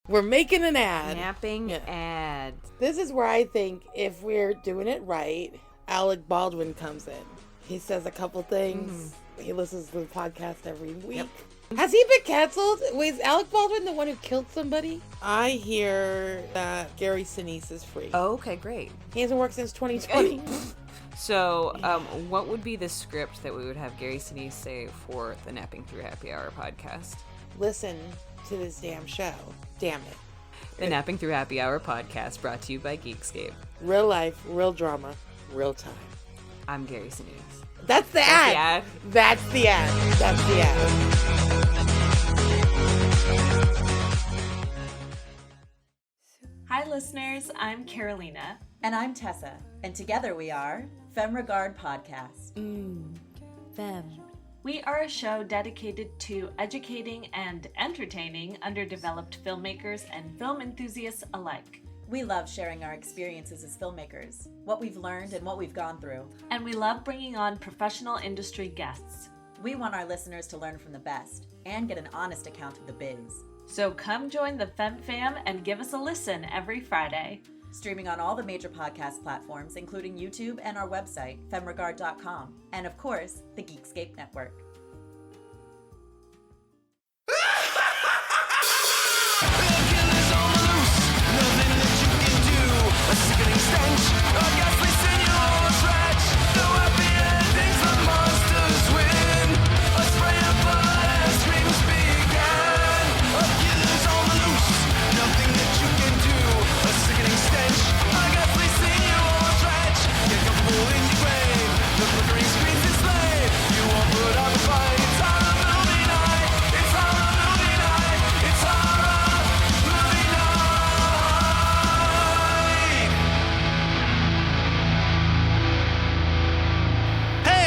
We're making an ad. Napping ad. This is where I think if we're doing it right, Alec Baldwin comes in. He says a couple things. He listens to the podcast every week. Yep. Has he been canceled? Wait, is Alec Baldwin the one who killed somebody? I hear that Gary Sinise is free. Oh, okay, great. He hasn't worked since 2020. So, what would be the script that we would have Gary Sinise say for the Napping Through Happy Hour podcast? Listen to this damn show. Damn it. The Napping Through Happy Hour podcast brought to you by Geekscape. Real life, real drama, real time. I'm Gary Sinise. That's the ad. That's the ad. That's the ad. Hi listeners, I'm Carolina. And I'm Tessa, and together we are Femme Regard Podcast. Femme. We are a show dedicated to educating and entertaining underdeveloped filmmakers and film enthusiasts alike. We love sharing our experiences as filmmakers, what we've learned and what we've gone through. And we love bringing on professional industry guests. We want our listeners to learn from the best and get an honest account of the biz. So come join the Femme Fam and give us a listen every Friday. Streaming on all the major podcast platforms, including YouTube and our website, femregard.com, and of course, the Geekscape Network.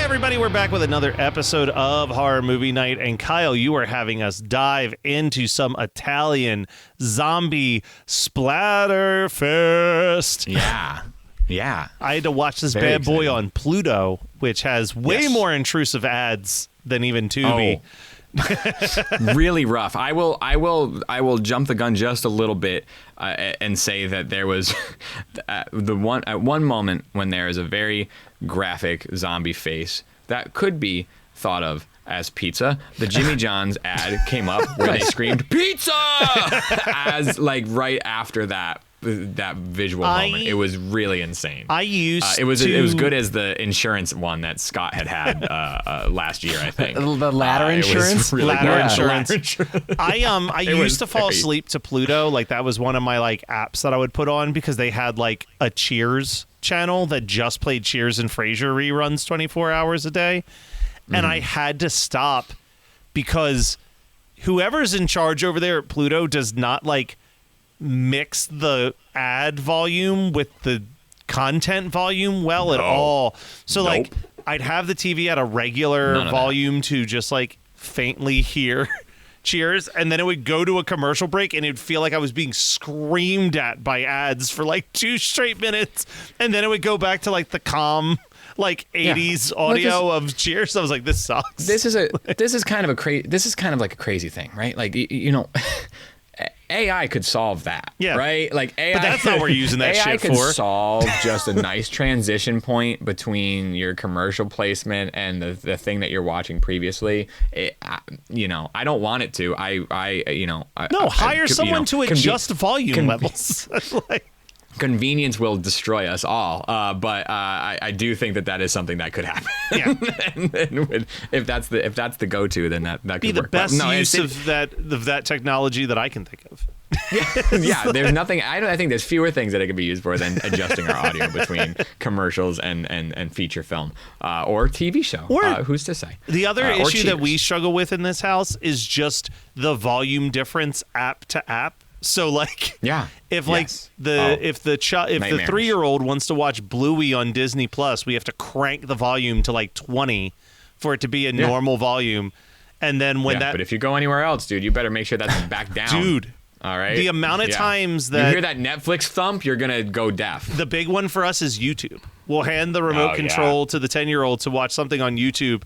Everybody, we're back with another episode of Horror Movie Night, and Kyle, you are having us dive into some Italian zombie splatterfest. Yeah. I had to watch this Very bad boy exciting. on Pluto, which has way more intrusive ads than even Tubi. Really rough. I will jump the gun just a little bit and say that there was at one moment when there is a very graphic zombie face that could be thought of as pizza. The Jimmy John's ad came up where they screamed pizza as like right after that visual moment. It was really insane. I used it was good as the insurance one that Scott had last year, I think. The ladder insurance? Really Ladder insurance. I used to fall very- asleep to Pluto. Like that was one of my like apps that I would put on because they had like a Cheers channel that just played Cheers and Frasier reruns 24 hours a day. And I had to stop because whoever's in charge over there at Pluto does not like mix the ad volume with the content volume well at all. So like I'd have the TV at a regular volume to just like faintly hear Cheers, and then it would go to a commercial break and it'd feel like I was being screamed at by ads for like 2 straight minutes, and then it would go back to like the calm like 80s audio of Cheers. I was like, this sucks. This is kind of like a crazy thing, right? Like you know, AI could solve that, right? Like AI, but that's not what we're using that AI shit could for. solve just a nice transition point between your commercial placement and the thing that you're watching previously. You know, I don't want it to. Hire someone to adjust volume levels. Like, convenience will destroy us all, but I do think that is something that could happen. Yeah. and if that's the go-to, then that could be the work. best use of that technology that I can think of. Yeah, there's nothing. I think there's fewer things that it could be used for than adjusting our audio between commercials and feature film or TV show. Or who's to say? The other Or issue that Cheers. we struggle with in this house is just the volume difference app to app. So like, if the 3-year-old wants to watch Bluey on Disney Plus, we have to crank the volume to like 20 for it to be a normal volume, and then but if you go anywhere else, dude, you better make sure that's back down, dude. All right. The amount of times that you hear that Netflix thump, you're gonna go deaf. The big one for us is YouTube. We'll hand the remote control to the 10-year-old to watch something on YouTube,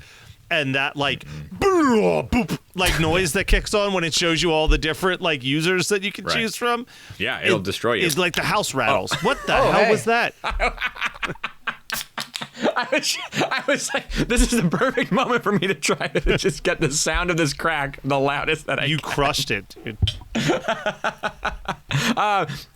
and that like boop, like noise that kicks on when it shows you all the different like users that you can choose from. Yeah, it'll destroy you. It's like the house rattles. What the hell was that? I was like, this is the perfect moment for me to try to just get the sound of this crack the loudest that I You can. crushed it, dude.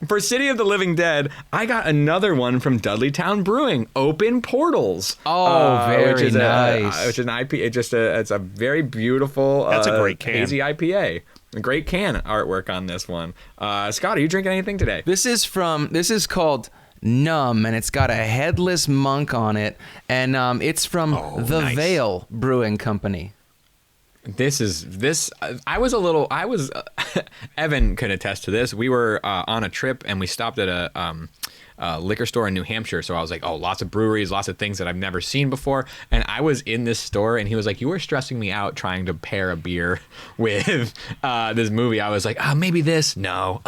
For City of the Living Dead, I got another one from Dudleytown Brewing, Open Portals. Oh, very nice. Which is an IPA. It's a very beautiful. That's a great can. Hazy IPA. A great can artwork on this one. Scott, are you drinking anything today? This is called Numb, and it's got a headless monk on it, and it's from the nice. Vale Brewing Company. Evan could attest to this. We were on a trip and we stopped at a liquor store in New Hampshire. So I was like, oh, lots of breweries, lots of things that I've never seen before. And I was in this store and he was like, you were stressing me out trying to pair a beer with this movie. I was like, maybe this. No.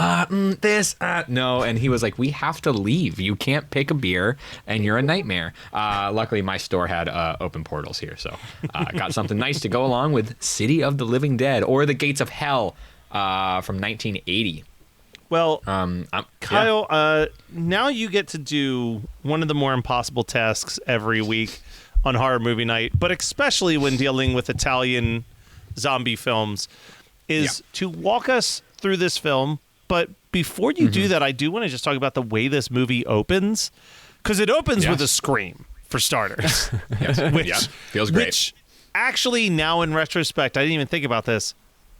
This. No. And he was like, we have to leave. You can't pick a beer and you're a nightmare. Luckily, my store had Open Portals here. So I got something nice to go along with City of the Living Dead or The Gates of Hell from 1980. Well, Kyle, now you get to do one of the more impossible tasks every week on Horror Movie Night, but especially when dealing with Italian zombie films, is to walk us through this film. But before you do that, I do want to just talk about the way this movie opens, because it opens with a scream, for starters. Which feels great. Which, actually, now in retrospect, I didn't even think about this.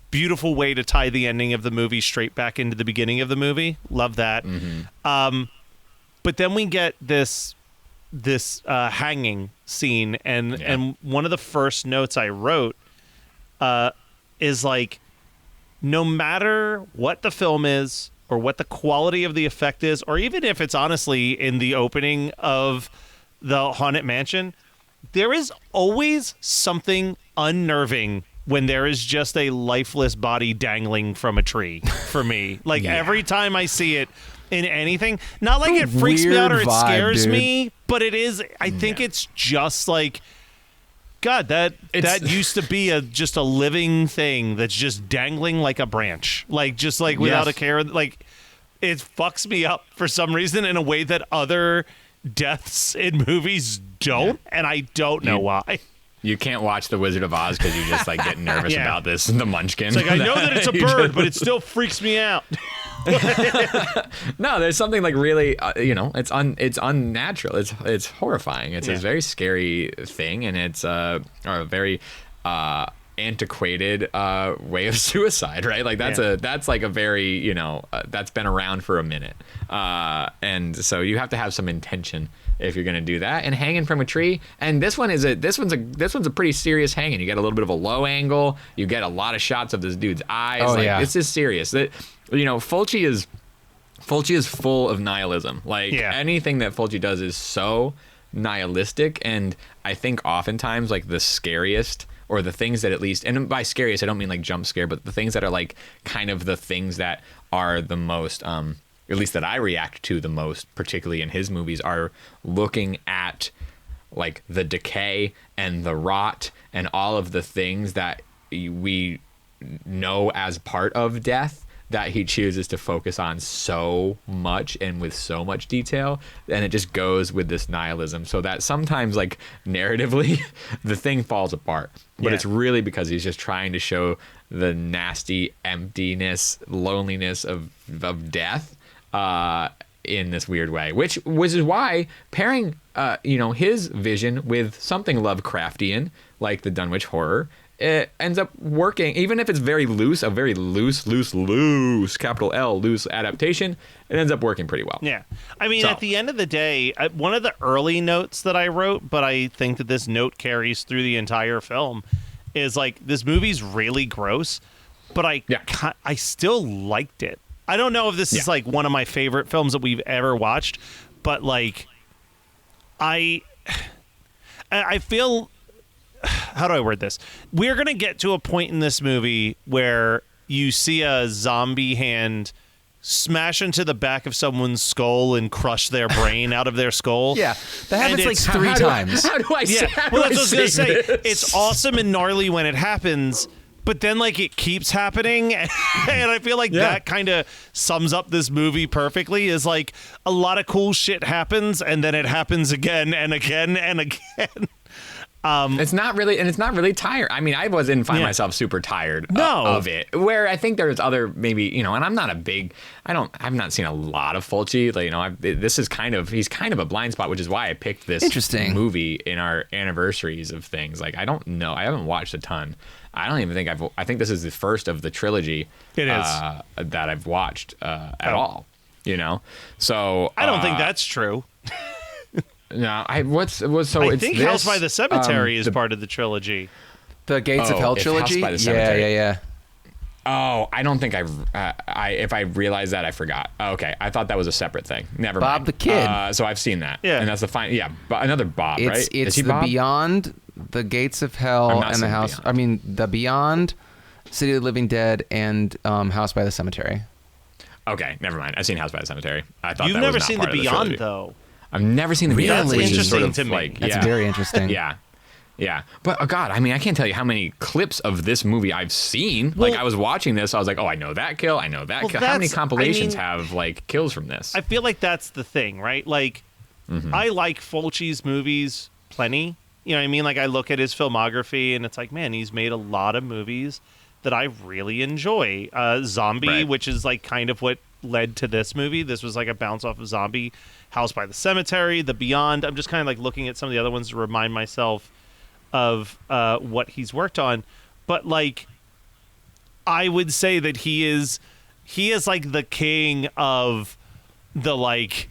Beautiful way to tie the ending of the movie straight back into the beginning of the movie. Love that. But then we get this hanging scene, and one of the first notes I wrote is like, no matter what the film is or what the quality of the effect is, or even if it's honestly in the opening of the Haunted Mansion, there is always something unnerving when there is just a lifeless body dangling from a tree for me. Like every time I see it in anything, not like it freaks me out or it scares me, but it is, I think it's just like, God, that used to be just a living thing that's just dangling like a branch, like just like without a care. Like it fucks me up for some reason in a way that other deaths in movies don't, and I don't know why. You can't watch The Wizard of Oz because you just like get nervous about this, the Munchkin. It's like, I know that it's a bird, but it still freaks me out. No, there's something like really, it's unnatural. It's horrifying. It's a very scary thing, and it's a very antiquated way of suicide, right? Like that's like a very, that's been around for a minute, and so you have to have some intention if you're going to do that. And hanging from a tree, and this one's a pretty serious hanging. You get a little bit of a low angle, you get a lot of shots of this dude's eyes. This is serious. That Fulci is full of nihilism. Like anything that Fulci does is so nihilistic, and I think oftentimes like the scariest, or the things that at least, and by scariest I don't mean like jump scare, but the things that are like kind of the things that are the most at least that I react to the most, particularly in his movies, are looking at like the decay and the rot and all of the things that we know as part of death that he chooses to focus on so much and with so much detail, and it just goes with this nihilism, so that sometimes like narratively the thing falls apart, but it's really because he's just trying to show the nasty emptiness, loneliness of death in this weird way, which is why pairing his vision with something Lovecraftian like the Dunwich Horror, it ends up working, even if it's very loose, a very loose, capital L, loose adaptation, it ends up working pretty well. Yeah. I mean, at the end of the day, one of the early notes that I wrote, but I think that this note carries through the entire film, is like, this movie's really gross, but I still liked it. I don't know if this is like one of my favorite films that we've ever watched, but like, I feel, how do I word this? We're going to get to a point in this movie where you see a zombie hand smash into the back of someone's skull and crush their brain out of their skull. Yeah, that happens like it's- 3 times. How do I say? Yeah, how do well, that's what I was gonna say. this? It's awesome and gnarly when it happens, but then like it keeps happening, and I feel like that kind of sums up this movie perfectly. Is like a lot of cool shit happens, and then it happens again and again and again. It's not really tired. I mean, I didn't find myself super tired of it. Where I think there's other maybe, and I'm not a big, I've not seen a lot of Fulci. Like, he's kind of a blind spot, which is why I picked this movie in our anniversaries of things. Like, I don't know, I haven't watched a ton. I don't even think I think this is the first of the trilogy. It is that I've watched at all. So I don't think that's true. No, I think House by the Cemetery is part of the trilogy. The Gates of Hell Trilogy? House by the Cemetery. Yeah. Oh, I don't think if I realized that, I forgot. Oh, okay, I thought that was a separate thing. Never Bob mind. the Kid. So I've seen that. Yeah. And that's the fine. Yeah, another Bob, right? It's Is he the Bob? Beyond, the Gates of Hell, I've not and seen the House. Beyond. I mean, the Beyond, City of the Living Dead, and House by the Cemetery. Okay, never mind. I've seen House by the Cemetery. I thought You've that never was not seen the part of Beyond trilogy. though. I've never seen the Beyond. Really? Which is sort of Interesting to me. like, That's very interesting. Yeah. Yeah. But, oh, God, I mean, I can't tell you how many clips of this movie I've seen. Well, like, I was watching this, I was like, oh, I know that kill. I know that Well, kill. How many that's- compilations I mean- have, like, kills from this? I feel like that's the thing, right? Like, I like Fulci's movies plenty. You know what I mean? Like, I look at his filmography, and it's like, man, he's made a lot of movies that I really enjoy. Zombie, Right. which is, like, kind of what led to this movie. This was, like, a bounce off of Zombie. House by the Cemetery, The Beyond. I'm just kind of, like, looking at some of the other ones to remind myself of what he's worked on. But, like, I would say that he is like the king of the like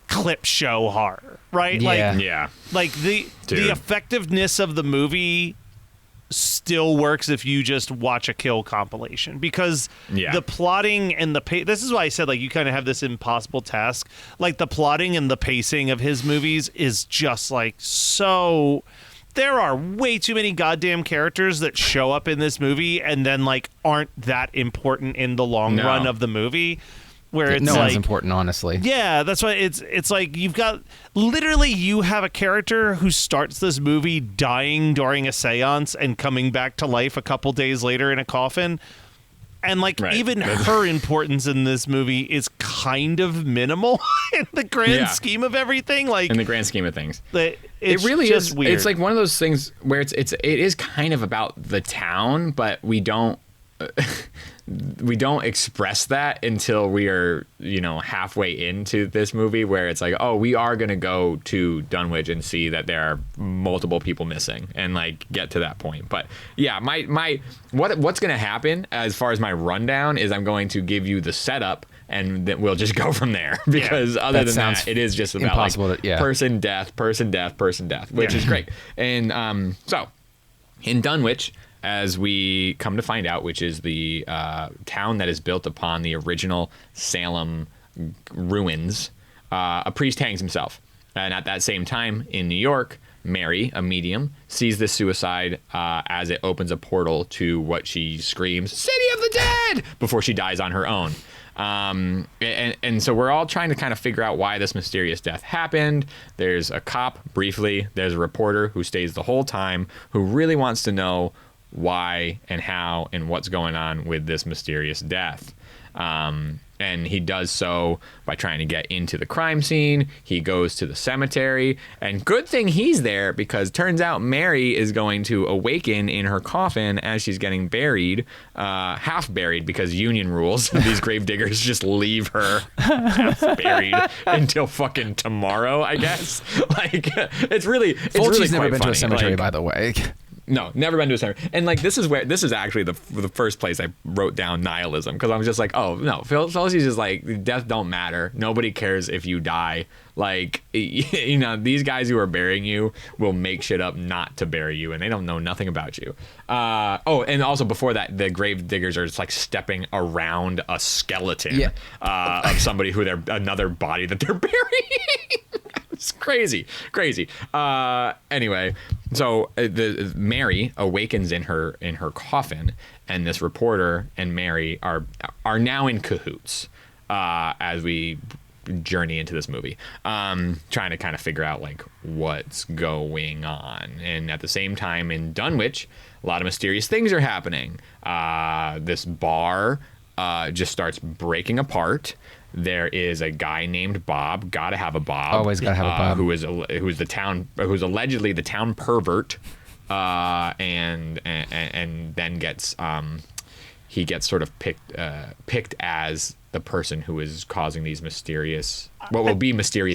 clip show horror, right? Yeah. Yeah. Like the Dude. effectiveness of the movie still works if you just watch a kill compilation, because Yeah. the plotting and the this is why I said, like, you kind of have this impossible task. Like, the plotting and the pacing of his movies is just like so. There are way too many goddamn characters that show up in this movie and then, like, aren't that important in the long No. run of the movie. Where it's No like, one's important, honestly. yeah, that's why it's like you have a character who starts this movie dying during a seance and coming back to life a couple days later in a coffin. And, like, Right. even her importance in this movie is kind of minimal in the grand scheme of everything. Like, In the grand scheme of things. it's It really just is weird. It's like one of those things where it is kind of about the town, but we don't express that until we are, halfway into this movie, where it's like, oh, we are going to go to Dunwich and see that there are multiple people missing and, like, get to that point. But yeah, what's going to happen as far as my rundown is I'm going to give you the setup and then we'll just go from there, because other That than sounds that, it is just about impossible like to- person, death, which is great. And so in Dunwich, as we come to find out, which is the town that is built upon the original Salem ruins, a priest hangs himself. And at that same time, in New York, Mary, a medium, sees this suicide as it opens a portal to what she screams, "City of the Dead!" before she dies on her own. And so we're all trying to kind of figure out why this mysterious death happened. There's a cop, briefly. There's a reporter who stays the whole time, who really wants to know why and how and what's going on with this mysterious death. And he does so by trying to get into the crime scene. He goes to the cemetery, and good thing he's there, because turns out Mary is going to awaken in her coffin as she's getting buried, half buried, because union rules. These grave diggers just leave her half buried until fucking tomorrow, I guess. Like, it's really Fulci's never quite been to a funny. cemetery, Like, by the way. no, never been to a cemetery. And, like, this is actually the first place I wrote down nihilism, because I was just like, oh, no, Fulci's just like, death don't matter. Nobody cares if you die. Like, these guys who are burying you will make shit up not to bury you, and they don't know nothing about you. And also before that, the grave diggers are just, like, stepping around a skeleton of somebody another body that they're burying. It's crazy. Anyway, the Mary awakens in her coffin, and this reporter and Mary are now in cahoots as we journey into this movie, trying to kind of figure out like what's going on. And at the same time in Dunwich, a lot of mysterious things are happening. This bar just starts breaking apart. There is a guy named Bob. Gotta have a Bob. Always gotta have a Bob. Who's allegedly the town pervert, and then gets he gets sort of picked as the person who is causing these mysterious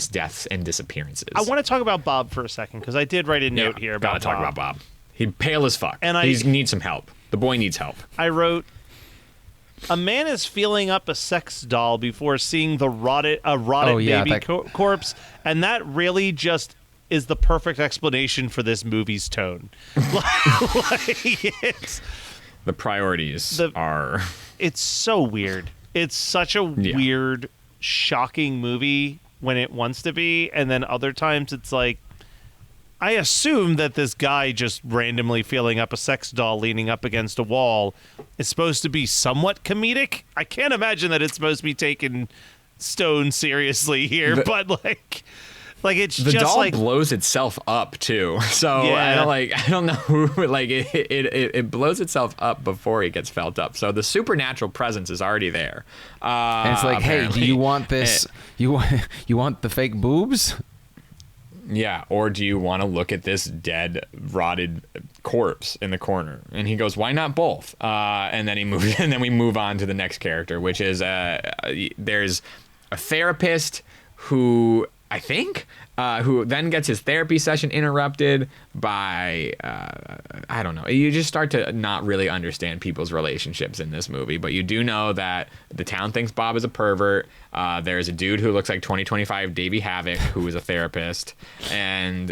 deaths and disappearances. I want to talk about Bob for a second because I did write a note here about Gotta talk about Bob. He's pale as fuck, and he needs some help. The boy needs help. I wrote, a man is feeling up a sex doll before seeing the rotted baby corpse, and that really just is the perfect explanation for this movie's tone. The priorities are... It's so weird. It's such a weird, shocking movie when it wants to be, and then other times it's like, I assume that this guy just randomly feeling up a sex doll leaning up against a wall is supposed to be somewhat comedic. I can't imagine that it's supposed to be taken stone seriously here, but like it's the just doll like blows itself up too. So Yeah. I don't know who like it blows itself up before it gets felt up. So the supernatural presence is already there. And it's like, hey, do you want this? You want the fake boobs? Yeah, or do you want to look at this dead, rotted corpse in the corner? And he goes, "Why not both?" And then and then we move on to the next character, which is there's a therapist who I think who then gets his therapy session interrupted by I don't know. You just start to not really understand people's relationships in this movie, but you do know that the town thinks Bob is a pervert. There's a dude who looks like 2025 Davey Havoc who is a therapist, and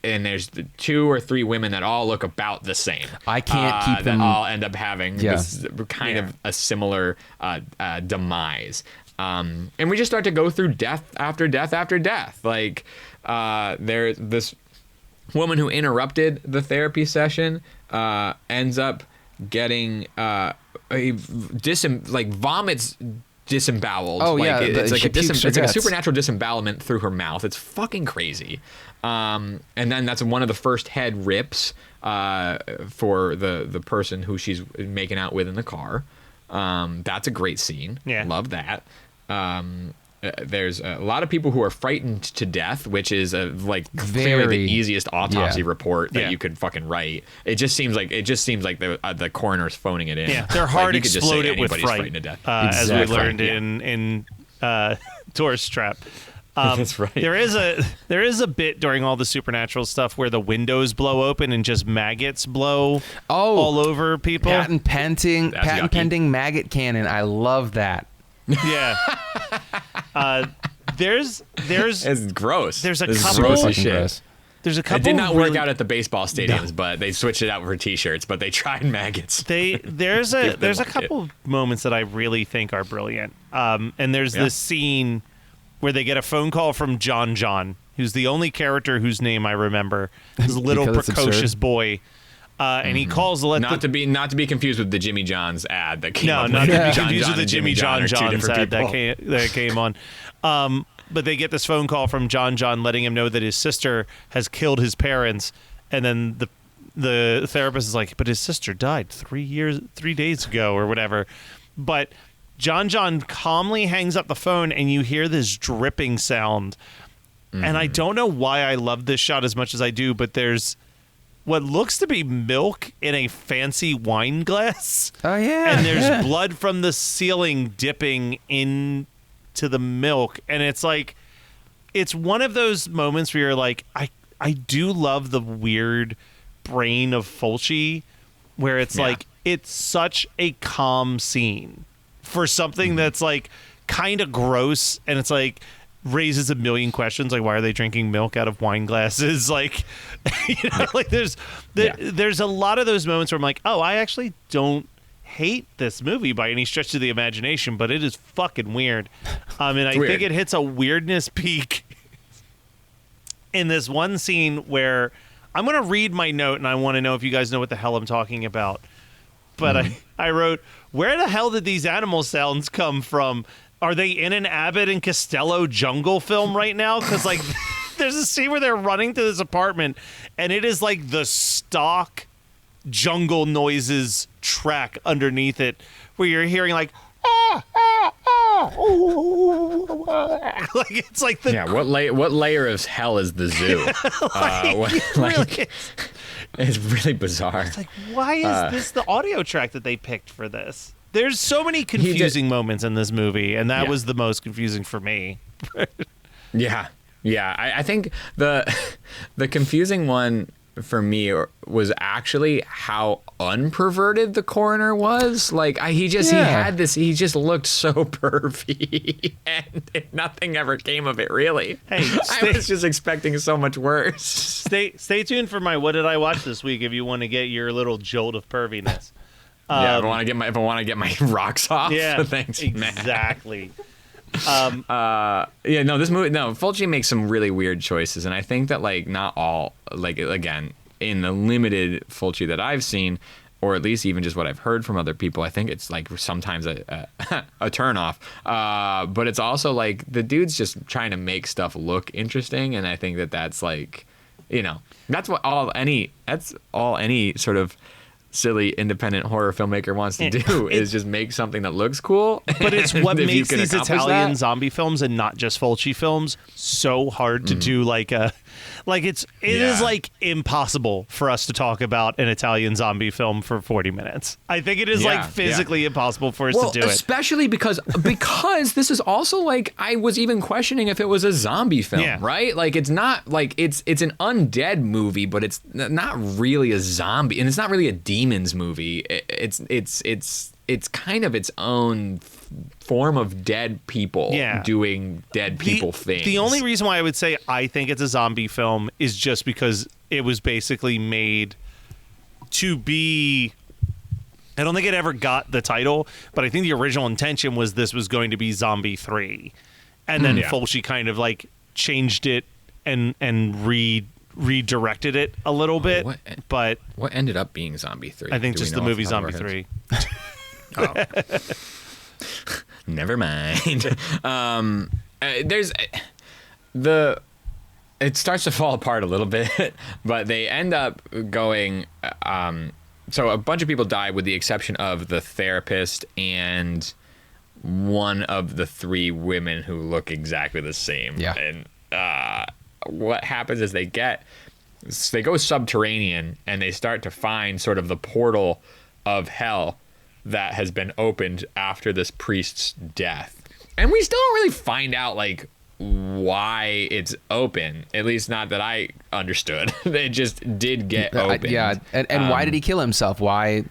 there's 2 or 3 women that all look about the same. I can't keep them. That all end up having this kind of a similar demise. And we just start to go through death after death after death. Like there's this woman who interrupted the therapy session ends up getting vomits disemboweled. Oh, like, yeah, it's like it's like a supernatural disembowelment through her mouth. It's fucking crazy. And then that's one of the first head rips for the person who she's making out with in the car. That's a great scene. Yeah. Love that. There's a lot of people who are frightened to death, which is clearly the easiest autopsy report that you could fucking write. It just seems like the coroner's phoning it in. Yeah, their heart you could just say exploded with anybody's fright, frightened to death. as we learned in Tourist Trap. That's right. There is a bit during all the supernatural stuff where the windows blow open and just maggots blow all over people. Patent pending maggot cannon. I love that. Yeah. There's It's gross. There's a It's couple. gross as shit. There's a couple. It did not work out at the baseball stadiums, but they switched it out for T-shirts. But they tried maggots. There's a couple moments that I really think are brilliant. And there's this scene where they get a phone call from John, who's the only character whose name I remember. This little precocious boy. And he calls to let not to be confused with the Jimmy John's ad that came on. not to be John confused with the and Jimmy John's ad people. that came on. But they get this phone call from John letting him know that his sister has killed his parents, and then the therapist is like, but his sister died 3 days ago or whatever. But John calmly hangs up the phone, and you hear this dripping sound. And I don't know why I love this shot as much as I do, but there's what looks to be milk in a fancy wine glass. Oh, yeah. And there's blood from the ceiling dipping into the milk. And it's like, it's one of those moments where you're like, I do love the weird brain of Fulci, where it's like, it's such a calm scene for something that's like kind of gross. And it's like, raises a million questions, like why are they drinking milk out of wine glasses? Like, like there's a lot of those moments where I'm like, oh, I actually don't hate this movie by any stretch of the imagination, but it is fucking weird. And I think it hits a weirdness peak in this one scene where I'm going to read my note, and I want to know if you guys know what the hell I'm talking about. But I wrote, where the hell did these animal sounds come from? Are they in an Abbott and Costello jungle film right now? Because, like, there's a scene where they're running to this apartment, and it is like the stock jungle noises track underneath it, where you're hearing, like, like it's like the what layer of hell is the zoo? It's really bizarre. It's like, why is this the audio track that they picked for this? There's so many confusing moments in this movie, and that was the most confusing for me. Yeah. I think the confusing one for me was actually how unperverted the coroner was. Like he had this. He just looked so pervy, and nothing ever came of it. Really. Hey, I was just expecting so much worse. Stay tuned for my what did I watch this week if you want to get your little jolt of perviness. If I want to get my rocks off. Yeah, thanks. Exactly. This movie. No, Fulci makes some really weird choices, and I think that like not all, like again, in the limited Fulci that I've seen, or at least even just what I've heard from other people, I think it's like sometimes a turnoff. But it's also like the dude's just trying to make stuff look interesting, and I think that's like, that's all any sort of silly independent horror filmmaker wants to do is just make something that looks cool. But it's what if you makes can these accomplish Italian that. zombie films and not just Fulci films so hard to do. It is like impossible for us to talk about an Italian zombie film for 40 minutes. I think it is like physically impossible for us to do it. Especially because this is also like, I was even questioning if it was a zombie film, right? Like it's not like it's an undead movie, but it's not really a zombie, and it's not really a demons movie. It's kind of its own form of dead people doing dead people things. The only reason why I would say I think it's a zombie film is just because it was basically made to be... I don't think it ever got the title, but I think the original intention was this was going to be Zombie 3. And then Fulci kind of like changed it and redirected it a little bit. But what ended up being Zombie 3? I think just the movie Zombie 3. Oh. Never mind. It starts to fall apart a little bit, but they end up going. So a bunch of people die, with the exception of the therapist and one of the three women who look exactly the same. Yeah. And what happens is they go subterranean, and they start to find sort of the portal of hell that has been opened after this priest's death. And we still don't really find out like why it's open, at least not that I understood. It just did get opened. And why did he kill himself? Why?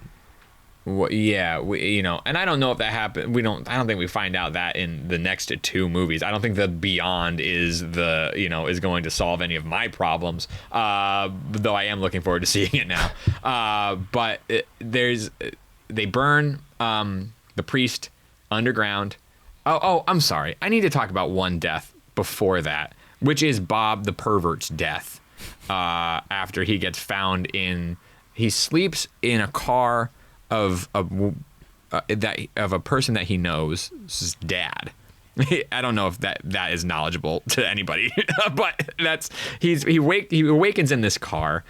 And I don't know if that happened. I don't think we find out that in the next two movies. I don't think the Beyond is is going to solve any of my problems. Though I am looking forward to seeing it now. But they burn the priest underground. Oh, I'm sorry. I need to talk about one death before that, which is Bob the pervert's death. After he gets found he sleeps in a car of a person that he knows, his dad. I don't know if that is knowledgeable to anybody, but he awakens in this car.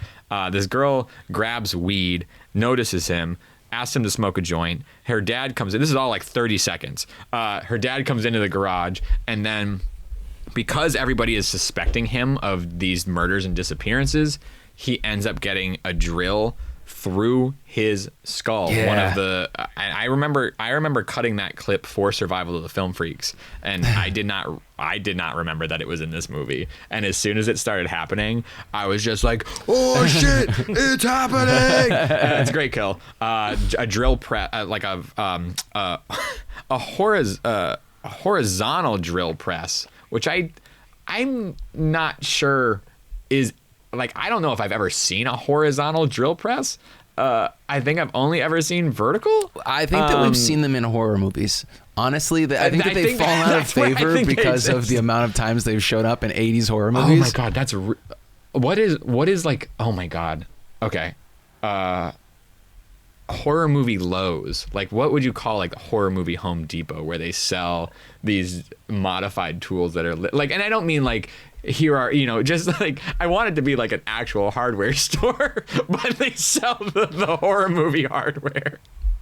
This girl grabs weed, notices him, asks him to smoke a joint. Her dad comes in. This is all like 30 seconds. Her dad comes into the garage, and then because everybody is suspecting him of these murders and disappearances, he ends up getting a drill through his skull. Yeah. One of the I remember cutting that clip for Survival of the Film Freaks, and I did not remember that it was in this movie. And as soon as it started happening, I was just like, "Oh shit, it's happening!" It's a great kill. A drill press, like a horizontal drill press, which I'm not sure is. Like, I don't know if I've ever seen a horizontal drill press. I think I've only ever seen Vertical. I think that we've seen them in horror movies. Honestly, I think that they've fallen out of favor because of the amount of times they've shown up in 80s horror movies. Oh my god, that's what is like? Oh my god. Okay. Horror movie Lowe's. Like, what would you call like the horror movie Home Depot, where they sell these modified tools that are like? And I don't mean like, here are, just like, I want it to be like an actual hardware store, but they sell the horror movie hardware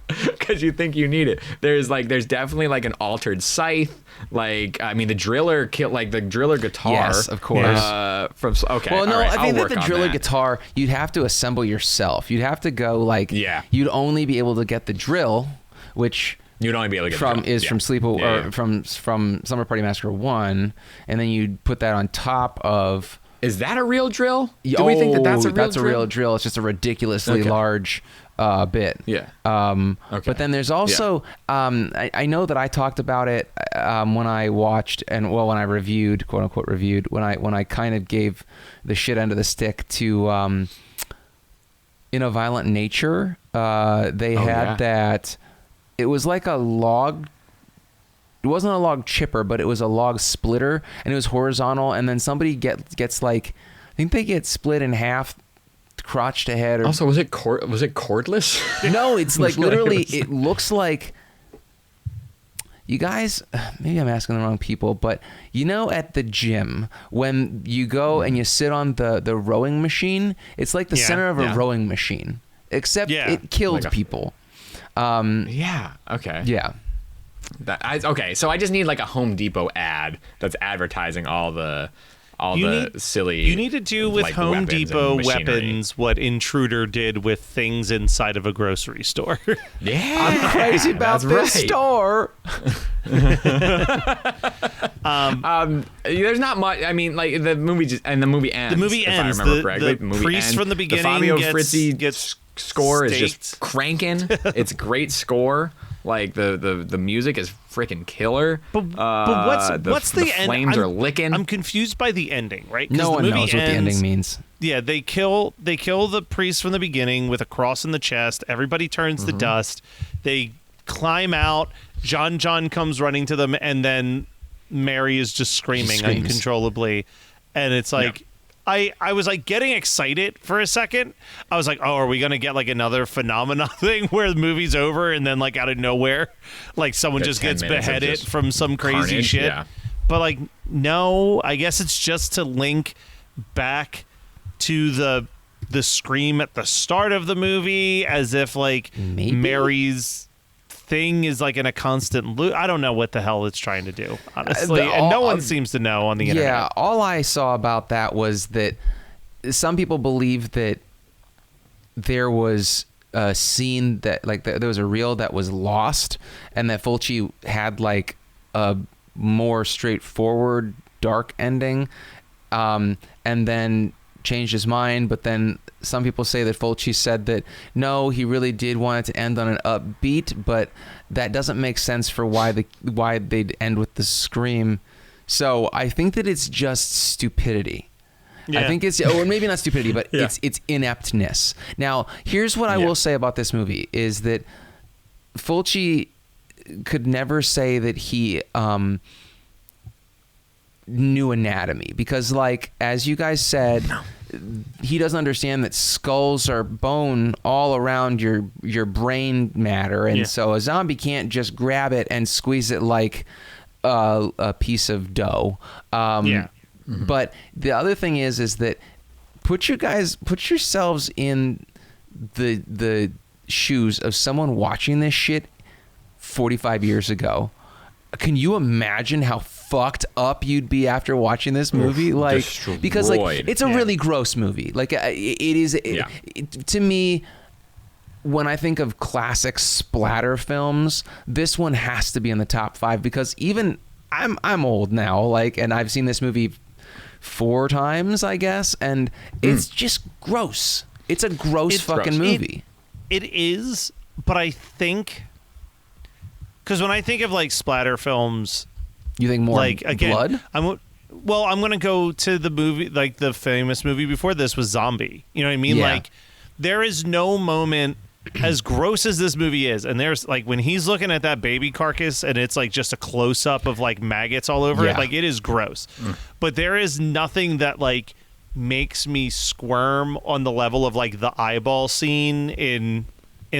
because you think you need it. There's definitely like an altered scythe. Like, I mean, the driller guitar. Yes, of course. Okay. Well, no, right, I think I'll that the work on driller that. guitar, you'd have to assemble yourself. You'd have to go like, Yeah. You'd only be able to get the drill, which You'd only be able to get from the drill. is Yeah. from Yeah. from Summer Party Massacre 1, and then you'd put that on top of. Is that a real drill? Do we think that's a real That's drill? a real drill. It's just a ridiculously Okay. large bit. Yeah. Okay. But then there's also I know that I talked about it when I watched when I reviewed, quote unquote reviewed, when I kind of gave the shit end of the stick to In a Violent Nature. They had that. It was like a log. It wasn't a log chipper, but it was a log splitter, and it was horizontal. And then somebody gets like, I think they get split in half, crotch to head. Or Also, was it cordless? no, it's like literally. It looks like. You guys, maybe I'm asking the wrong people, but at the gym when you go and you sit on the rowing machine, it's like the center of a rowing machine, except it killed people. Yeah. Okay. Yeah. Okay. So I just need like a Home Depot ad that's advertising all the silly. You need to do with like, Home weapons Depot and machinery. weapons what Intruder did with things inside of a grocery store. Yeah. I'm crazy about that's this right. store. There's not much. I mean, like the movie ends. The movie if ends. I remember The correctly. the movie priest ends. from the beginning The Fabio gets Frizzi score is just staked. cranking. It's great score. Like the music is freaking killer. But what's the end? flames are licking. I'm confused by the ending, right? 'Cause No the one movie knows what the ends- ending means. Yeah, they kill the priest from the beginning with a cross in the chest. Everybody turns to dust. They climb out. John comes running to them, and then Mary is just screaming Screams. uncontrollably. And it's like I was like getting excited for a second. I was like, oh, are we gonna get like another phenomena thing where the movie's over and then like out of nowhere, like someone Get just 10 gets minutes of beheaded just from some crazy carnage, shit? yeah. But like, no, I guess it's just to link back to the scream at the start of the movie, as if like Maybe? Mary's thing is like in a constant loop. I don't know what the hell it's trying to do, honestly, and no one seems to know on the internet. Yeah, all I saw about that was that some people believe that there was a scene that like there was a reel that was lost, and that Fulci had like a more straightforward dark ending, and then changed his mind. But then some people say that Fulci said that no, he really did want it to end on an upbeat, but that doesn't make sense for why they'd end with the scream. So I think that it's just stupidity. Yeah. I think it's, or maybe not stupidity, but Yeah. it's ineptness. Now, here's what I will say about this movie is that Fulci could never say that he knew anatomy, because like as you guys said, he doesn't understand that skulls are bone all around your brain matter, and so a zombie can't just grab it and squeeze it like a piece of dough. But the other thing is that put yourselves in the shoes of someone watching this shit 45 years ago. Can you imagine how fucked up you'd be after watching this movie? Like, because like it's a really gross movie. Like it is to me. When I think of classic splatter films, this one has to be in the top 5, because even I'm old now, like, and I've seen this movie 4 times, I guess, and it's just gross. It's a gross fucking movie. It is, but I think because when I think of like splatter films, you think more like again, blood? I'm going to go to the movie, like the famous movie before this was Zombie. You know what I mean? Yeah. Like there is no moment, as gross as this movie is, and there's like when he's looking at that baby carcass and it's like just a close up of like maggots all over it, like it is gross. But there is nothing that like makes me squirm on the level of like the eyeball scene in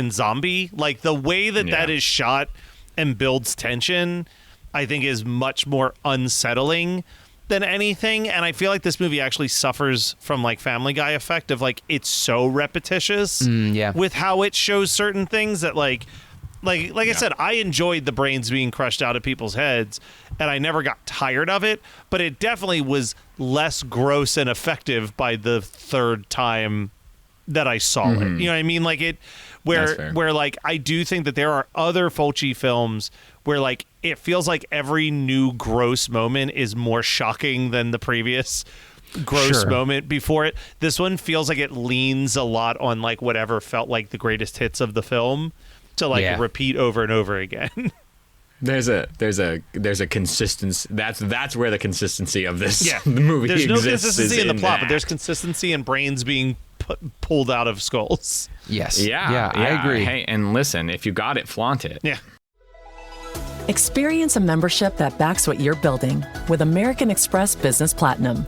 Zombie. Like the way that is shot and builds tension, I think is much more unsettling than anything. And I feel like this movie actually suffers from like Family Guy effect of like it's so repetitious with how it shows certain things that like I said, I enjoyed the brains being crushed out of people's heads and I never got tired of it, but it definitely was less gross and effective by the third time that I saw it. You know what I mean? Like it where like I do think that there are other Fulci films where like it feels like every new gross moment is more shocking than the previous gross moment before it. This one feels like it leans a lot on like whatever felt like the greatest hits of the film to like repeat over and over again. There's a consistency. That's where the consistency of this movie There's no exists. consistency in the plot, but there's consistency in brains being pulled out of skulls. Yes. Yeah, I agree. Hey, and listen, if you got it, flaunt it. Yeah. Experience a membership that backs what you're building with American Express Business Platinum.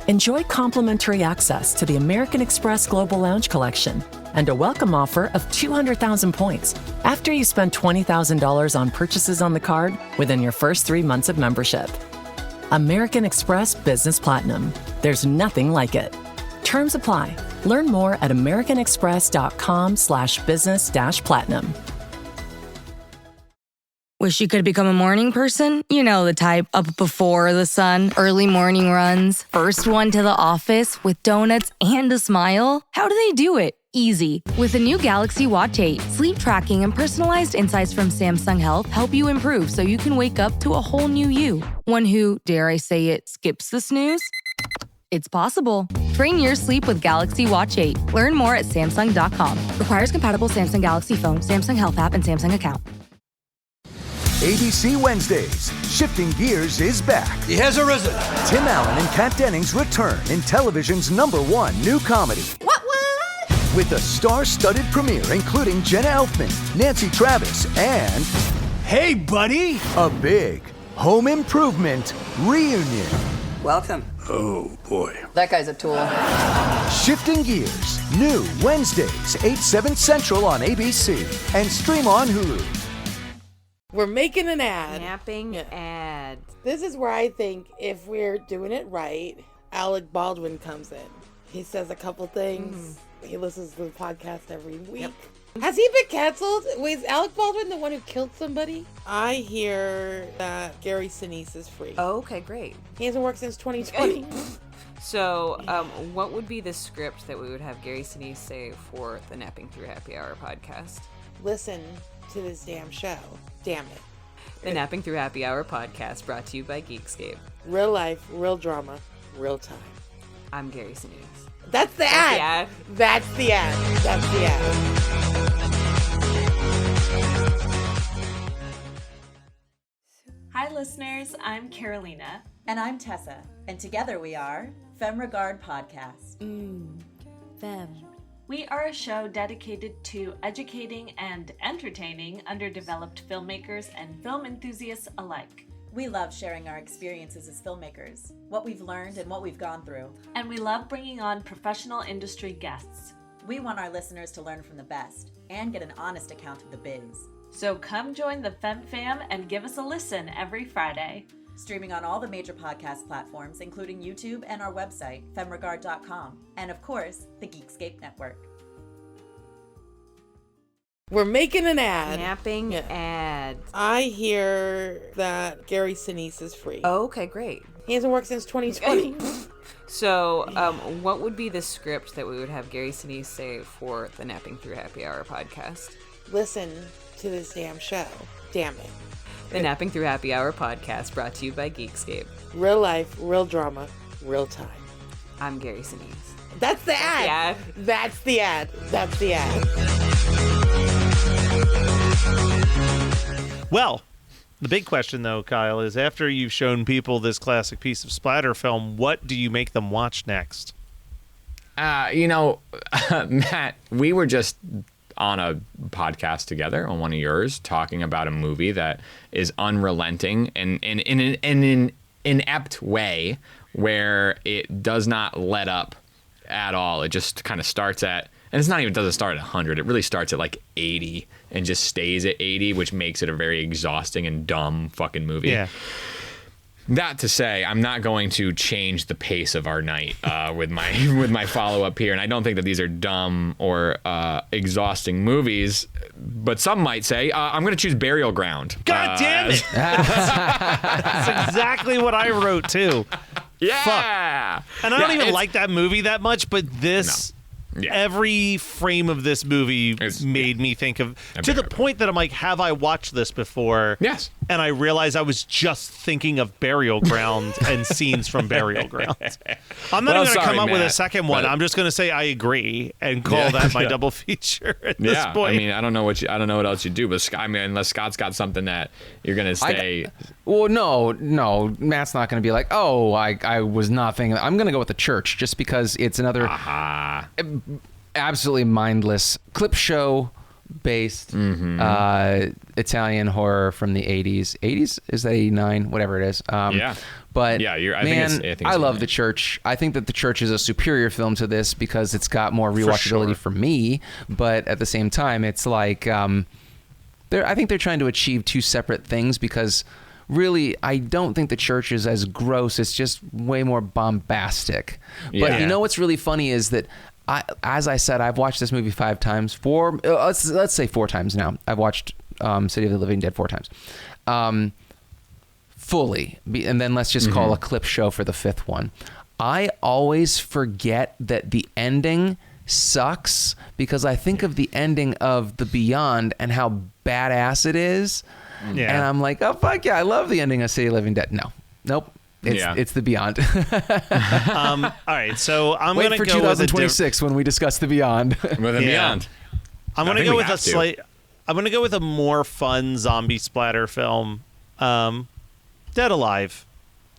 Enjoy complimentary access to the American Express Global Lounge Collection and a welcome offer of 200,000 points after you spend $20,000 on purchases on the card within your first 3 months of membership. American Express Business Platinum. There's nothing like it. Terms apply. Learn more at americanexpress.com/business-platinum. Wish you could become a morning person? You know the type, up before the sun, early morning runs, first one to the office with donuts and a smile. How do they do it? Easy. With the new Galaxy Watch 8, sleep tracking and personalized insights from Samsung Health help you improve so you can wake up to a whole new you. One who, dare I say it, skips the snooze? It's possible. Train your sleep with Galaxy Watch 8. Learn more at Samsung.com. Requires compatible Samsung Galaxy phone, Samsung Health app, and Samsung account. ABC Wednesdays. Shifting Gears is back. He has arisen. Tim Allen and Kat Dennings return in television's #1 new comedy. What? With a star-studded premiere including Jenna Elfman, Nancy Travis, and... Hey, buddy! A big home improvement reunion. Welcome. Oh, boy. That guy's a tool. Shifting Gears. New Wednesdays, 8/7 Central on ABC. And stream on Hulu. We're making an ad. Napping ad. This is where I think if we're doing it right, Alec Baldwin comes in. He says a couple things. He listens to the podcast every week. Has he been canceled? Was Alec Baldwin the one who killed somebody? I hear that Gary Sinise is free. Oh, okay, great. He hasn't worked since 2020. So, what would be the script that we would have Gary Sinise say for the Napping Through Happy Hour podcast? Listen to this damn show. Damn it. The Napping Through Happy Hour podcast brought to you by Geekscape. Real life, real drama, real time. I'm Gary Sinise. That's the ad. That's the ad. That's the ad. Hi, listeners. I'm Carolina. And I'm Tessa. And together we are Femme Regard Podcast. Femme. We are a show dedicated to educating and entertaining underdeveloped filmmakers and film enthusiasts alike. We love sharing our experiences as filmmakers, what we've learned and what we've gone through. And we love bringing on professional industry guests. We want our listeners to learn from the best and get an honest account of the biz. So come join the Femme Fam and give us a listen every Friday. Streaming on all the major podcast platforms, including YouTube and our website, femregard.com. And of course, the Geekscape Network. We're making an ad. Napping ad. I hear that Gary Sinise is free. Oh, okay, great. He hasn't worked since 2020. So, what would be the script that we would have Gary Sinise say for the Napping Through Happy Hour podcast? Listen to this damn show. Damn it. The Napping Through Happy Hour podcast brought to you by Geekscape. Real life, real drama, real time. I'm Gary Sinise. That's the ad. That's the ad. That's the ad. Well, the big question, though, Kyle, is after you've shown people this classic piece of splatter film, what do you make them watch next? Matt, we were just on a podcast together on one of yours talking about a movie that is unrelenting and in an inept way where it does not let up at all. It just kind of starts at, and it's not even, doesn't start at 100. It really starts at like 80 and just stays at 80, which makes it a very exhausting and dumb fucking movie. Yeah. That to say, I'm not going to change the pace of our night with my follow up here, and I don't think that these are dumb or exhausting movies. But some might say I'm going to choose Burial Ground. God damn it! That's exactly what I wrote too. Yeah, Fuck. And I don't even like that movie that much, but this. No. Yeah. Every frame of this movie made me think of, to the point that I'm like, have I watched this before? Yes. And I realized I was just thinking of Burial Ground and scenes from Burial Ground. I'm not even going to come up with a second one. I'm just going to say I agree and call that my double feature at this point. I mean, I don't know what else you do, but unless Scott's got something that you're going to stay. No, Matt's not going to be like, oh, I was not thinking. I'm going to go with The Church just because it's another absolutely mindless clip show based Italian horror from the 80s. 80s? Is that 89? Whatever it is. But I love The Church. I think that The Church is a superior film to this because it's got more rewatchability for me. But at the same time, it's like I think they're trying to achieve two separate things because really, I don't think The Church is as gross. It's just way more bombastic. But you know what's really funny is that as I said, I've watched this movie 5 times. Let's say 4 times now. I've watched City of the Living Dead 4 times. Fully. And then let's just call a clip show for the 5th one. I always forget that the ending sucks because I think of the ending of The Beyond and how badass it is. Yeah. And I'm like, oh, fuck yeah, I love the ending of City of the Living Dead. Nope. It's The Beyond. All right, so I'm going to go for 2026 when we discuss The Beyond. Beyond. I'm going to go with I'm going to go with a more fun zombie splatter film, Dead Alive.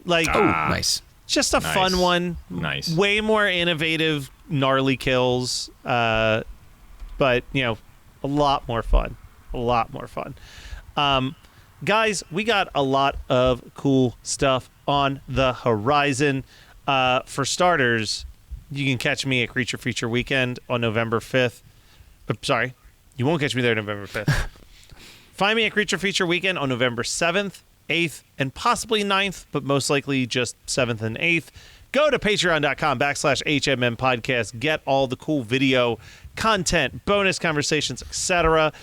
Nice. Just a fun one. Nice. Way more innovative, gnarly kills, but a lot more fun. Guys, we got a lot of cool stuff on the horizon. For starters, you can catch me at Creature Feature Weekend on November 5th. Sorry, you won't catch me there November 5th. Find me at Creature Feature Weekend on November 7th, 8th, and possibly 9th, but most likely just 7th and 8th. Go to patreon.com/HMM podcast. Get all the cool video content, bonus conversations, etc.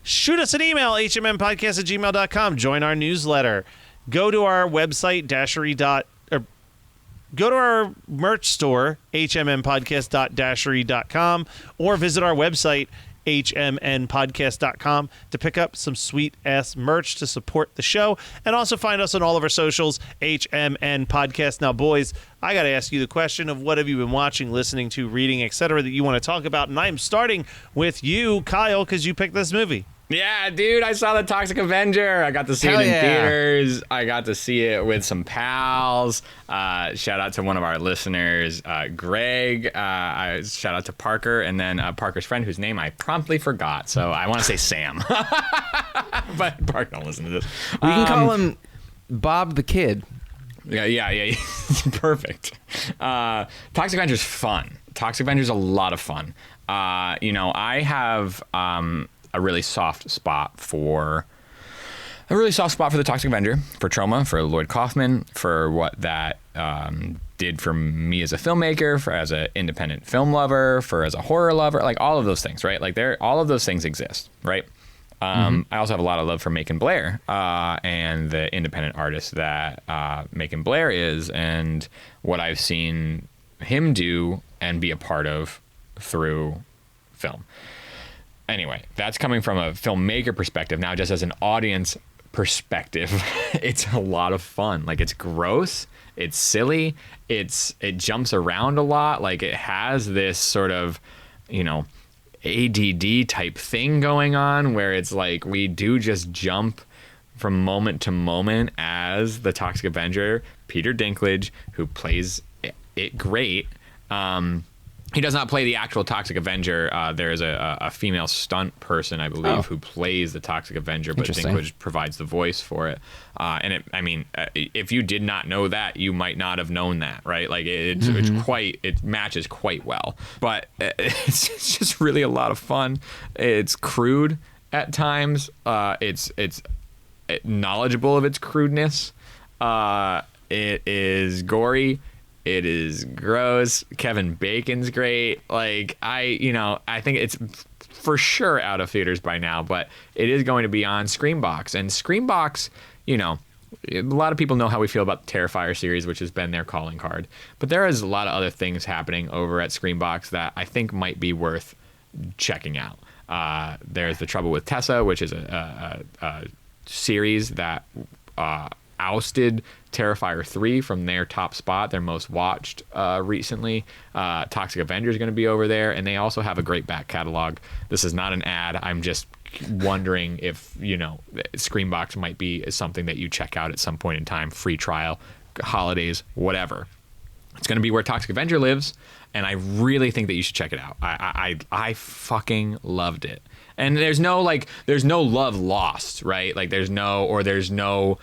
Shoot us an email, hmmpodcast@gmail.com. Join our newsletter. Go to our website, go to our merch store, hmmpodcast.dashery.com, or visit our website, hmnpodcast.com, to pick up some sweet-ass merch to support the show. And also find us on all of our socials, HMN Podcast. Now, boys, I got to ask you the question of what have you been watching, listening to, reading, etc. that you want to talk about. And I'm starting with you, Kyle, because you picked this movie. Yeah, dude, I saw The Toxic Avenger. I got to see it in theaters. I got to see it with some pals. Shout out to one of our listeners, Greg. Shout out to Parker, and then Parker's friend, whose name I promptly forgot. So I want to say Sam. But Parker, don't listen to this. We can call him Bob the Kid. Yeah. Perfect. Toxic Avenger's fun. Toxic Avenger's a lot of fun. I have... a really soft spot for the Toxic Avenger, for Trauma, for Lloyd Kaufman, for what that did for me as a filmmaker, for as an independent film lover, for as a horror lover, like all of those things, right? Like all of those things exist, right? I also have a lot of love for Macon Blair and the independent artist that Macon Blair is, and what I've seen him do and be a part of through film. Anyway, that's coming from a filmmaker perspective. Now, just as an audience perspective, it's a lot of fun. Like, it's gross, it's silly, it jumps around a lot. Like, it has this sort of, ADD type thing going on where it's like we do just jump from moment to moment as the Toxic Avenger, Peter Dinklage, who plays it great. He does not play the actual Toxic Avenger. There is a female stunt person, I believe, who plays the Toxic Avenger, but Dinklage provides the voice for it. If you did not know that, you might not have known that, right? Like it matches quite well. But it's just really a lot of fun. It's crude at times. It's knowledgeable of its crudeness. It is gory. It is gross. Kevin Bacon's great. Like I think it's for sure out of theaters by now, but it is going to be on Screambox. And Screambox, a lot of people know how we feel about the Terrifier series, which has been their calling card. But there is a lot of other things happening over at Screambox that I think might be worth checking out. There's The Trouble with Tessa, which is a series that ousted Terrifier 3 from their top spot, their most watched recently. Toxic Avenger is going to be over there, and they also have a great back catalog. This is not an ad. I'm just wondering if, Screambox might be something that you check out at some point in time, free trial, holidays, whatever. It's going to be where Toxic Avenger lives, and I really think that you should check it out. I fucking loved it. And there's no love lost, right? Like there's no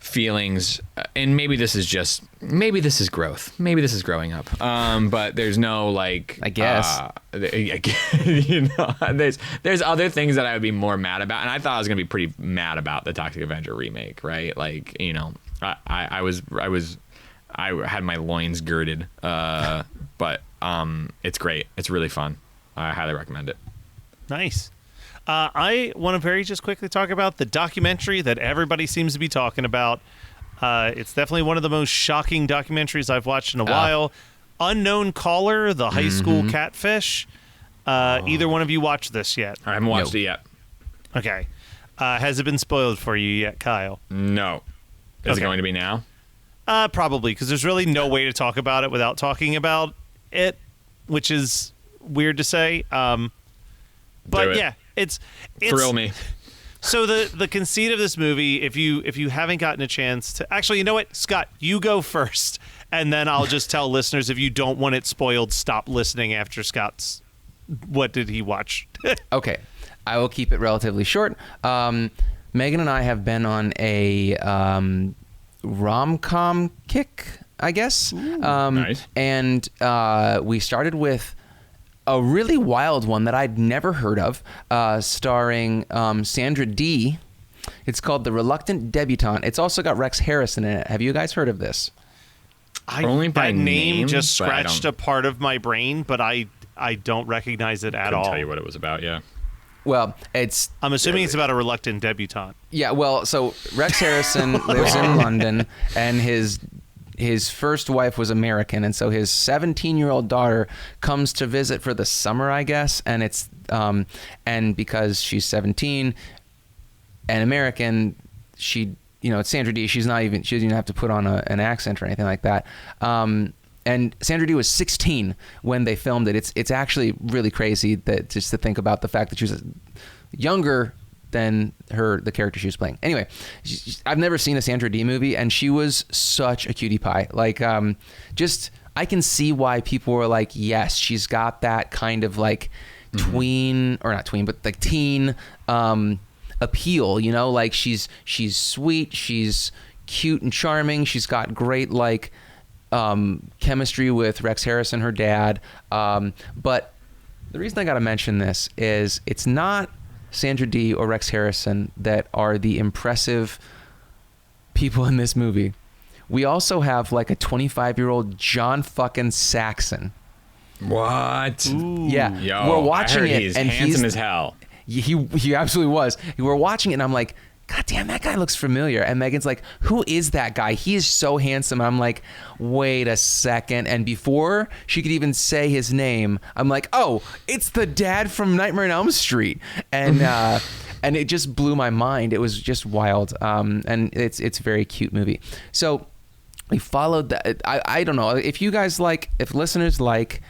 feelings, and maybe this is growth, maybe this is growing up, but there's no I guess there's other things that I would be more mad about, and I thought I was gonna be pretty mad about the Toxic Avenger remake, right? I had my loins girded, but it's great, it's really fun. I highly recommend it. Nice. I want to very just quickly talk about the documentary that everybody seems to be talking about. It's definitely one of the most shocking documentaries I've watched in a while. Unknown Caller, the high school catfish. Either one of you watched this yet? I haven't watched it yet. Okay. Has it been spoiled for you yet, Kyle? No. Is it going to be now? Probably, because there's really no way to talk about it without talking about it, which is weird to say. But yeah, it's thrill me. So the conceit of this movie, if you haven't gotten a chance to, actually, you know what, Scott, you go first, and then I'll just tell listeners, if you don't want it spoiled, stop listening after Scott's. What did he watch? Okay, I will keep it relatively short. Megan and I have been on a rom-com kick, I guess. Nice. And we started with a really wild one that I'd never heard of, starring Sandra Dee. It's called The Reluctant Debutante. It's also got Rex Harrison in it. Have you guys heard of this? Only by that name just but scratched a part of my brain, but I don't recognize it at all. Couldn't tell you what it was about, yeah. Well, I'm assuming it's about a reluctant debutante. Yeah, well, so Rex Harrison lives in London, and his first wife was American, and so his 17-year-old daughter comes to visit for the summer, I guess, and it's and because she's 17 and American, it's Sandra Dee. She doesn't even have to put on an accent or anything like that. And Sandra Dee was 16 when they filmed it. It's actually really crazy that just to think about the fact that she was younger than the character she was playing. Anyway, I've never seen a Sandra Dee movie, and she was such a cutie pie. Like, I can see why people were like, yes, she's got that kind of like tween, or not tween, but like teen appeal, like she's sweet, she's cute and charming, she's got great like chemistry with Rex Harrison, her dad. But the reason I got to mention this is it's not Sandra Dee or Rex Harrison that are the impressive people in this movie. We also have like a 25-year-old John fucking Saxon. What? Ooh. Yeah. Yo, we're watching it, he's and handsome as hell. He absolutely was. We're watching it, and I'm like, God damn, that guy looks familiar. And Megan's like, who is that guy? He is so handsome. And I'm like, wait a second. And before she could even say his name, I'm like, oh, it's the dad from Nightmare on Elm Street. And and it just blew my mind. It was just wild. And it's a very cute movie. So we followed that. I don't know if you guys if listeners like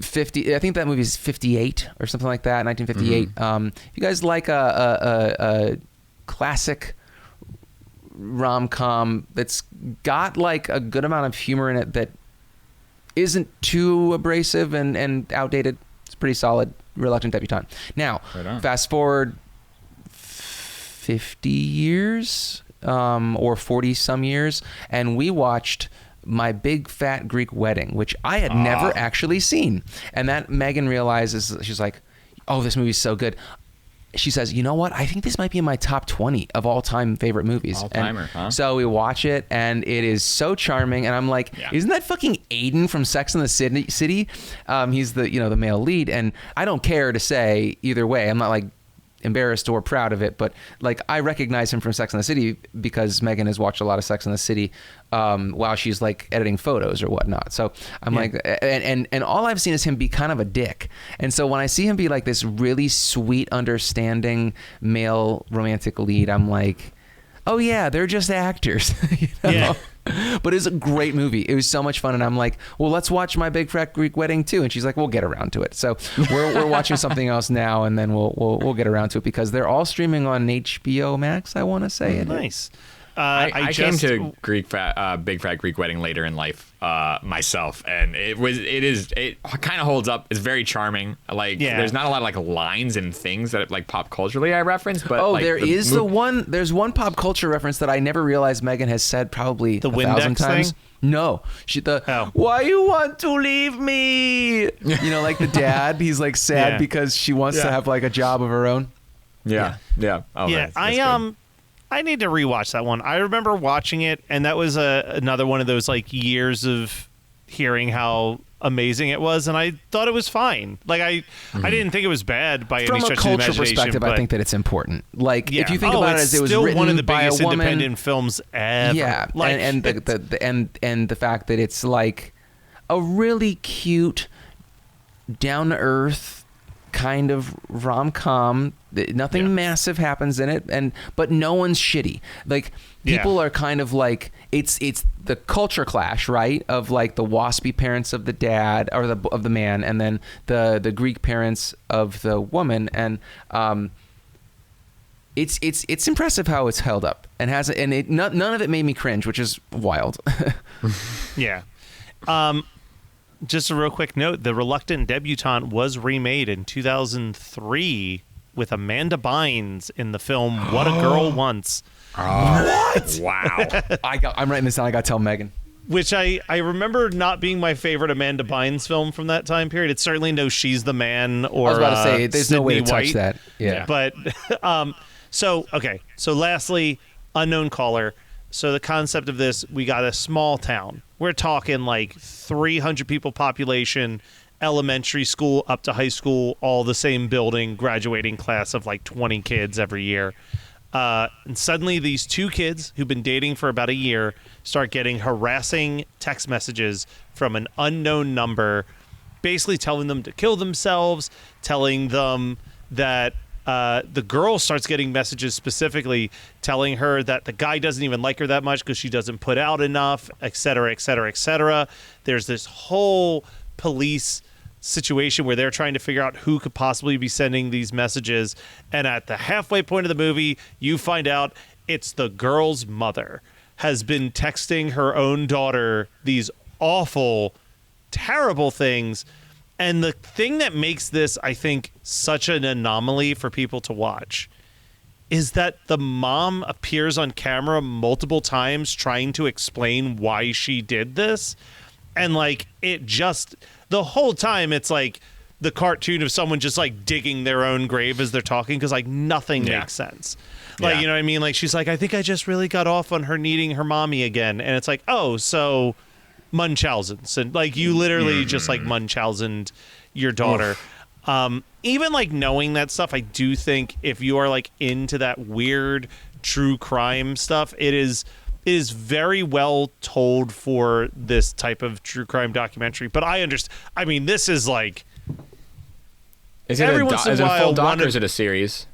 50, I think that movie is 58 or something like that, 1958. If you guys like a classic rom-com that's got like a good amount of humor in it that isn't too abrasive and outdated. It's pretty solid. Reluctant Debutante. Now, fast forward 50 years or 40 some years, and we watched My Big Fat Greek Wedding, which I had never actually seen. And that Megan realizes, she's like, oh, this movie's so good. She says, you know what? I think this might be in my top 20 of all-time favorite movies. All-timer, huh? So we watch it, and it is so charming. And I'm like, isn't that fucking Aiden from Sex and the City? He's the the male lead, and I don't care to say either way. I'm not like embarrassed or proud of it, but like I recognize him from Sex and the City because Megan has watched a lot of Sex and the City while she's like editing photos or whatnot. So I'm like, and all I've seen is him be kind of a dick. And so when I see him be like this really sweet, understanding male romantic lead, I'm like, oh yeah, they're just actors. Yeah. But it's a great movie. It was so much fun, and I'm like, well, let's watch My Big Fat Greek Wedding too. And she's like, we'll get around to it. So we're watching something else now, and then we'll get around to it because they're all streaming on HBO Max. I want to say. Nice. I came to Big Fat Greek Wedding later in life myself, and it kind of holds up. It's very charming. Like there's not a lot of like lines and things that like pop culturally I reference, but like, there's one pop culture reference that I never realized Megan has said probably the 1,000 times. Thing? No, why you want to leave me? Like the dad, he's like sad because she wants to have like a job of her own. Yeah. Oh, yeah. That's I need to rewatch that one. I remember watching it, and that was another one of those like years of hearing how amazing it was, and I thought it was fine. Like I didn't think it was bad by any stretch of the imagination. From a cultural perspective, I think that it's important. Like if you think about it, as it was still written one of the by biggest a woman, independent films ever. Yeah, like, and the fact that it's like a really cute, down to earth kind of rom-com. Nothing massive happens in it, but no one's shitty. Like people are kind of like it's the culture clash, right? Of like the waspy parents of the dad or of the man, and then the Greek parents of the woman, and it's impressive how it's held up and none of it made me cringe, which is wild. Yeah. Just a real quick note: The Reluctant Debutante was remade in 2003 with Amanda Bynes in the film What a Girl Wants. What? Wow! I'm writing this down. I got to tell Megan. Which I remember not being my favorite Amanda Bynes film from that time period. It's certainly no She's the Man or I was about to say there's Sydney no way to White. touch that. Yeah. But so lastly, unknown caller. So the concept of this, we got a small town. We're talking like 300 people population, elementary school up to high school, all the same building, graduating class of like 20 kids every year. And suddenly these two kids who've been dating for about a year start getting harassing text messages from an unknown number, basically telling them to kill themselves, telling them that the girl starts getting messages specifically telling her that the guy doesn't even like her that much because she doesn't put out enough, et cetera, et cetera, et cetera. There's this whole police situation where they're trying to figure out who could possibly be sending these messages. And at the halfway point of the movie, you find out it's the girl's mother has been texting her own daughter these awful, terrible things. And the thing that makes this, I think, such an anomaly for people to watch is that the mom appears on camera multiple times trying to explain why she did this. And, like, it just... the whole time, it's, like, the cartoon of someone just, like, digging their own grave as they're talking because, like, nothing makes sense. Like, you know what I mean? Like, she's like, I think I just really got off on her needing her mommy again. And it's like, oh, so... Munchausen's, and like you literally just like Munchausen'd your daughter. Even like knowing that stuff, I do think if you are like into that weird true crime stuff, it is very well told for this type of true crime documentary. But I understand. I mean, this is like is it a full doc or is it a series?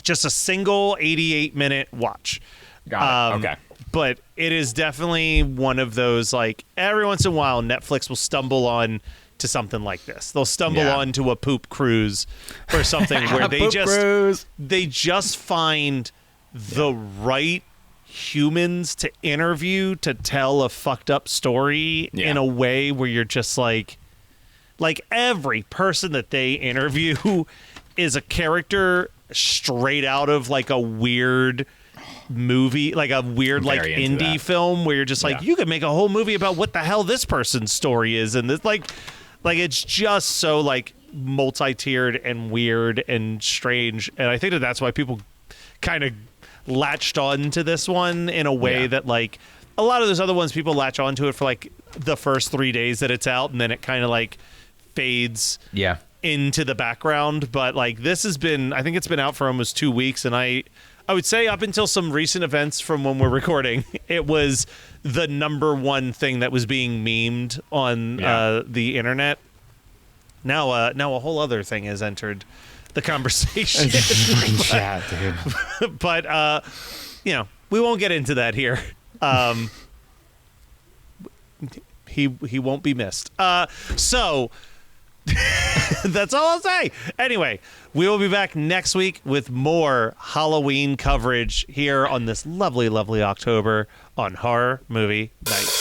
Just a single 88-minute watch. Got it. Okay. But it is definitely one of those, like, every once in a while, Netflix will stumble on to something like this. They'll stumble on to a poop cruise or something where they just find the right humans to interview to tell a fucked up story in a way where you're just like every person that they interview is a character straight out of like a weird movie, like a weird like indie film where you're just like, you could make a whole movie about what the hell this person's story is, and this like it's just so like multi-tiered and weird and strange. And I think that that's why people kind of latched on to this one in a way that like a lot of those other ones, people latch onto it for like the first 3 days that it's out, and then it kind of like fades into the background. But like this has been, I think it's been out for almost 2 weeks, and I would say up until some recent events from when we're recording, it was the number one thing that was being memed on the internet. Now a whole other thing has entered the conversation. Fucking chat, dude. But you know, we won't get into that here. He won't be missed. So that's all I'll say. Anyway, we will be back next week with more Halloween coverage here on this lovely, lovely October on Horror Movie Night.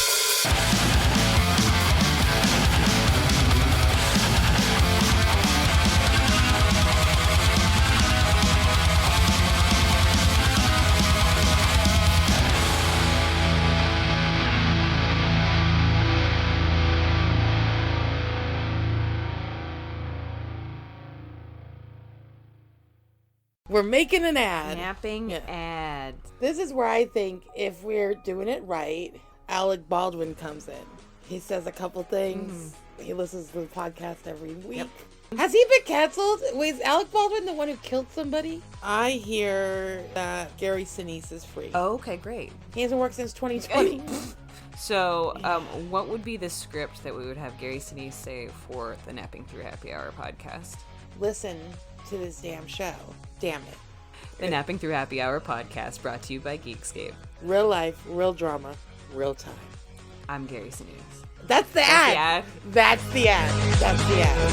We're making an ad. Napping ad. This is where I think if we're doing it right, Alec Baldwin comes in. He says a couple things. He listens to the podcast every week. Has he been canceled? Wait, is Alec Baldwin the one who killed somebody? I hear that Gary Sinise is free. Oh, okay, great. He hasn't worked since 2020. So, what would be the script that we would have Gary Sinise say for the Napping Through Happy Hour podcast? Listen to this damn show. Damn it. The Napping Through Happy Hour podcast, brought to you by Geekscape. Real life, real drama, real time. I'm Gary Sinise. That's the ad. That's the ad. That's the ad.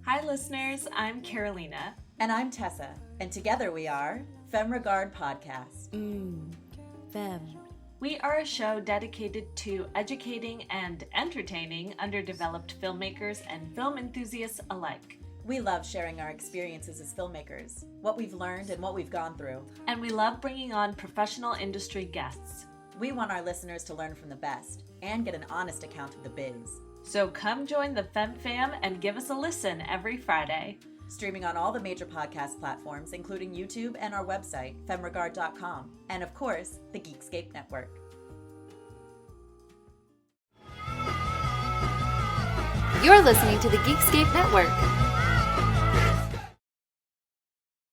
Hi, listeners. I'm Carolina. And I'm Tessa. And together we are Femme Regard Podcast. Femme. We are a show dedicated to educating and entertaining underdeveloped filmmakers and film enthusiasts alike. We love sharing our experiences as filmmakers, what we've learned and what we've gone through. And we love bringing on professional industry guests. We want our listeners to learn from the best and get an honest account of the biz. So come join the Femme Fam and give us a listen every Friday. Streaming on all the major podcast platforms, including YouTube and our website, femregard.com, and of course, the Geekscape Network. You're listening to the Geekscape Network.